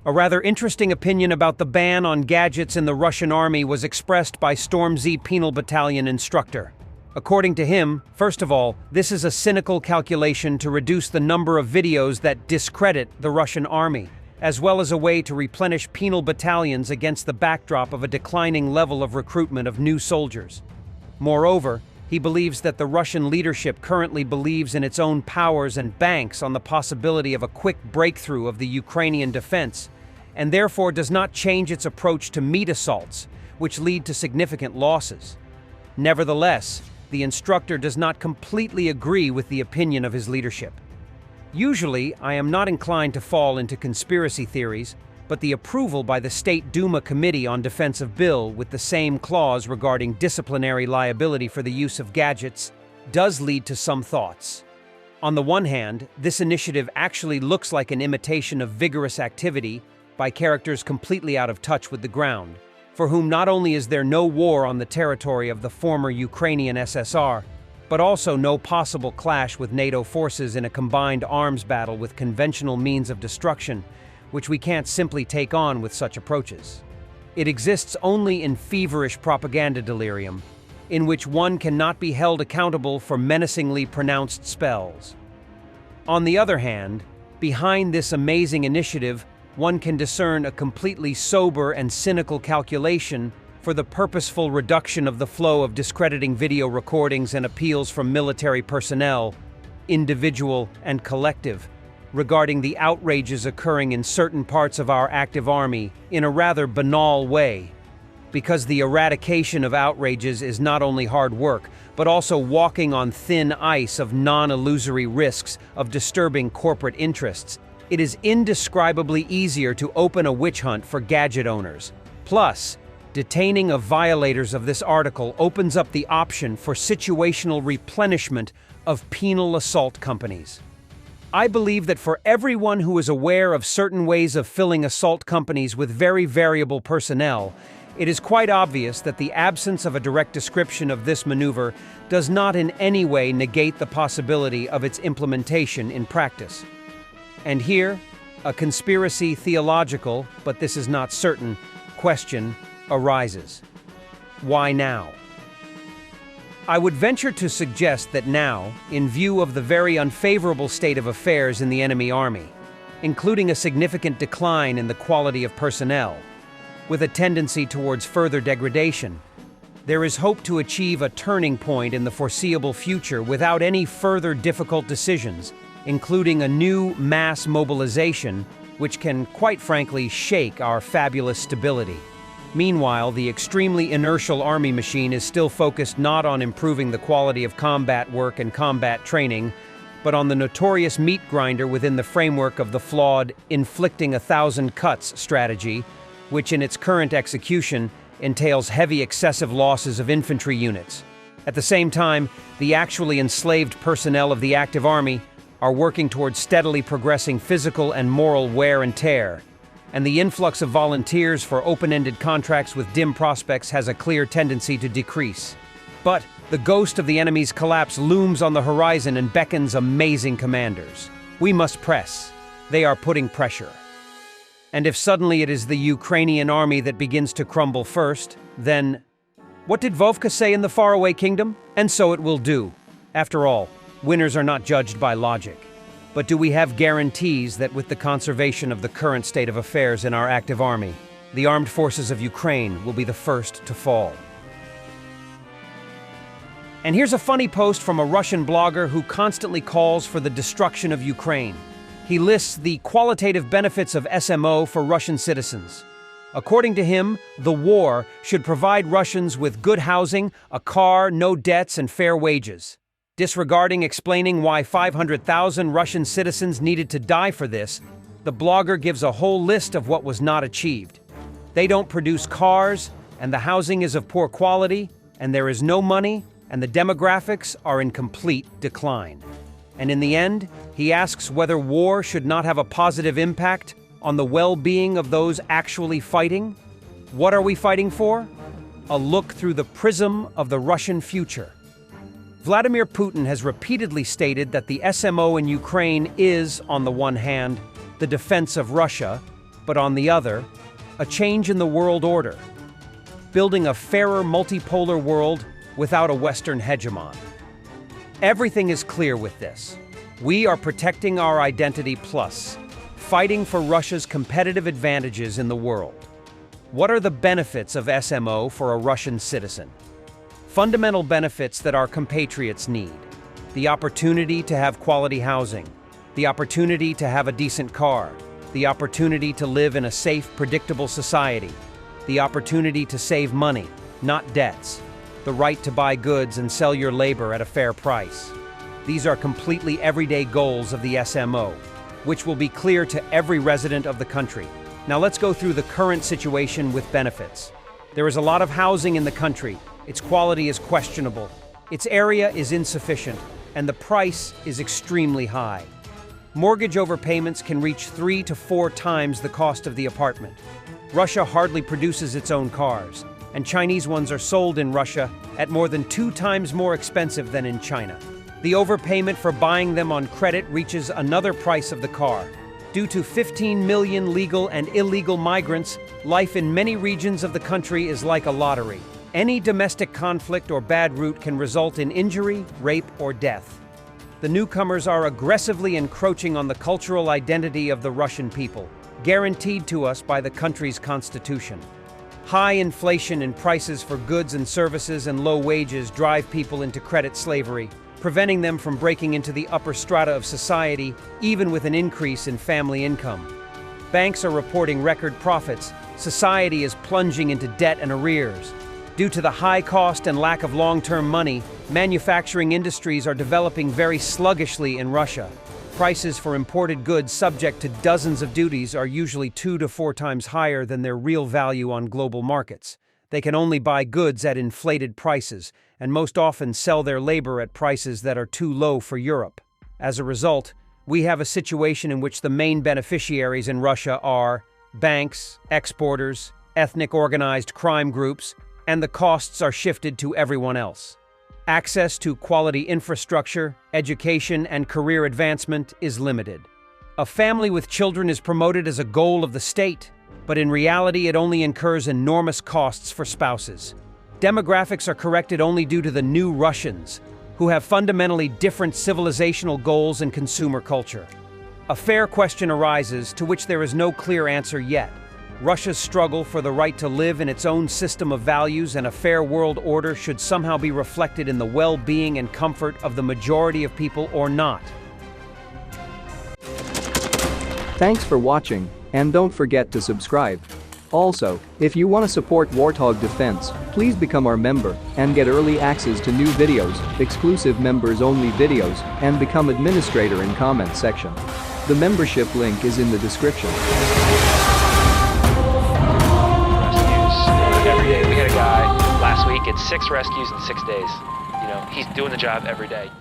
A rather interesting opinion about the ban on gadgets in the Russian army was expressed by Storm Z Penal Battalion Instructor. According to him, first of all, this is a cynical calculation to reduce the number of videos that discredit the Russian army, as well as a way to replenish penal battalions against the backdrop of a declining level of recruitment of new soldiers. Moreover, he believes that the Russian leadership currently believes in its own powers and banks on the possibility of a quick breakthrough of the Ukrainian defense, and therefore does not change its approach to meat assaults, which lead to significant losses. Nevertheless, the instructor does not completely agree with the opinion of his leadership. Usually, I am not inclined to fall into conspiracy theories, but the approval by the State Duma Committee on Defensive Bill with the same clause regarding disciplinary liability for the use of gadgets does lead to some thoughts. On the one hand, this initiative actually looks like an imitation of vigorous activity by characters completely out of touch with the ground, for whom not only is there no war on the territory of the former Ukrainian SSR, but also no possible clash with NATO forces in a combined arms battle with conventional means of destruction, which we can't simply take on with such approaches. It exists only in feverish propaganda delirium, in which one cannot be held accountable for menacingly pronounced spells. On the other hand, behind this amazing initiative, one can discern a completely sober and cynical calculation for the purposeful reduction of the flow of discrediting video recordings and appeals from military personnel, individual and collective, regarding the outrages occurring in certain parts of our active army in a rather banal way. Because the eradication of outrages is not only hard work, but also walking on thin ice of non-illusory risks of disturbing corporate interests, it is indescribably easier to open a witch hunt for gadget owners. Plus, detaining of violators of this article opens up the option for situational replenishment of penal assault companies. I believe that for everyone who is aware of certain ways of filling assault companies with very variable personnel, it is quite obvious that the absence of a direct description of this maneuver does not in any way negate the possibility of its implementation in practice. And here, a conspiracy theological, but this is not certain, question arises. Why now? I would venture to suggest that now, in view of the very unfavorable state of affairs in the enemy army, including a significant decline in the quality of personnel, with a tendency towards further degradation, there is hope to achieve a turning point in the foreseeable future without any further difficult decisions, including a new mass mobilization, which can, quite frankly, shake our fabulous stability. Meanwhile, the extremely inertial army machine is still focused not on improving the quality of combat work and combat training, but on the notorious meat grinder within the framework of the flawed inflicting 1,000 cuts strategy, which in its current execution entails heavy excessive losses of infantry units. At the same time, the actually enslaved personnel of the active army are working towards steadily progressing physical and moral wear and tear, and the influx of volunteers for open-ended contracts with dim prospects has a clear tendency to decrease. But the ghost of the enemy's collapse looms on the horizon and beckons amazing commanders. We must press. They are putting pressure. And if suddenly it is the Ukrainian army that begins to crumble first, then what did Vovka say in the faraway kingdom? And so it will do. After all, winners are not judged by logic. But do we have guarantees that with the conservation of the current state of affairs in our active army, the armed forces of Ukraine will be the first to fall? And here's a funny post from a Russian blogger who constantly calls for the destruction of Ukraine. He lists the qualitative benefits of SMO for Russian citizens. According to him, the war should provide Russians with good housing, a car, no debts, and fair wages. Disregarding explaining why 500,000 Russian citizens needed to die for this, the blogger gives a whole list of what was not achieved. They don't produce cars, and the housing is of poor quality, and there is no money, and the demographics are in complete decline. And in the end, he asks whether war should not have a positive impact on the well-being of those actually fighting. What are we fighting for? A look through the prism of the Russian future. Vladimir Putin has repeatedly stated that the SMO in Ukraine is, on the one hand, the defense of Russia, but on the other, a change in the world order, building a fairer multipolar world without a Western hegemon. Everything is clear with this. We are protecting our identity plus, fighting for Russia's competitive advantages in the world. What are the benefits of SMO for a Russian citizen? Fundamental benefits that our compatriots need. The opportunity to have quality housing, the opportunity to have a decent car, the opportunity to live in a safe, predictable society, the opportunity to save money, not debts, the right to buy goods and sell your labor at a fair price. These are completely everyday goals of the SMO, which will be clear to every resident of the country. Now let's go through the current situation with benefits. There is a lot of housing in the country. Its quality is questionable. Its area is insufficient, and the price is extremely high. Mortgage overpayments can reach 3 to 4 times the cost of the apartment. Russia hardly produces its own cars, and Chinese ones are sold in Russia at more than 2 times more expensive than in China. The overpayment for buying them on credit reaches another price of the car. Due to 15 million legal and illegal migrants, life in many regions of the country is like a lottery. Any domestic conflict or bad route can result in injury, rape, or death. The newcomers are aggressively encroaching on the cultural identity of the Russian people, guaranteed to us by the country's constitution. High inflation in prices for goods and services and low wages drive people into credit slavery, preventing them from breaking into the upper strata of society, even with an increase in family income. Banks are reporting record profits. Society is plunging into debt and arrears. Due to the high cost and lack of long-term money, manufacturing industries are developing very sluggishly in Russia. Prices for imported goods subject to dozens of duties are usually 2 to 4 times higher than their real value on global markets. They can only buy goods at inflated prices, and most often sell their labor at prices that are too low for Europe. As a result, we have a situation in which the main beneficiaries in Russia are banks, exporters, ethnic organized crime groups, and the costs are shifted to everyone else. Access to quality infrastructure, education, and career advancement is limited. A family with children is promoted as a goal of the state, but in reality it only incurs enormous costs for spouses. Demographics are corrected only due to the new Russians, who have fundamentally different civilizational goals and consumer culture. A fair question arises to which there is no clear answer yet. Russia's struggle for the right to live in its own system of values and a fair world order should somehow be reflected in the well-being and comfort of the majority of people or not. Thanks for watching, and don't forget to subscribe. Also, if you want to support Warthog Defense, please become our member and get early access to new videos, exclusive members-only videos, and become administrator in comment section. The membership link is in the description. Every day. We had a guy last week, it's 6 rescues in 6 days. You know, he's doing the job every day.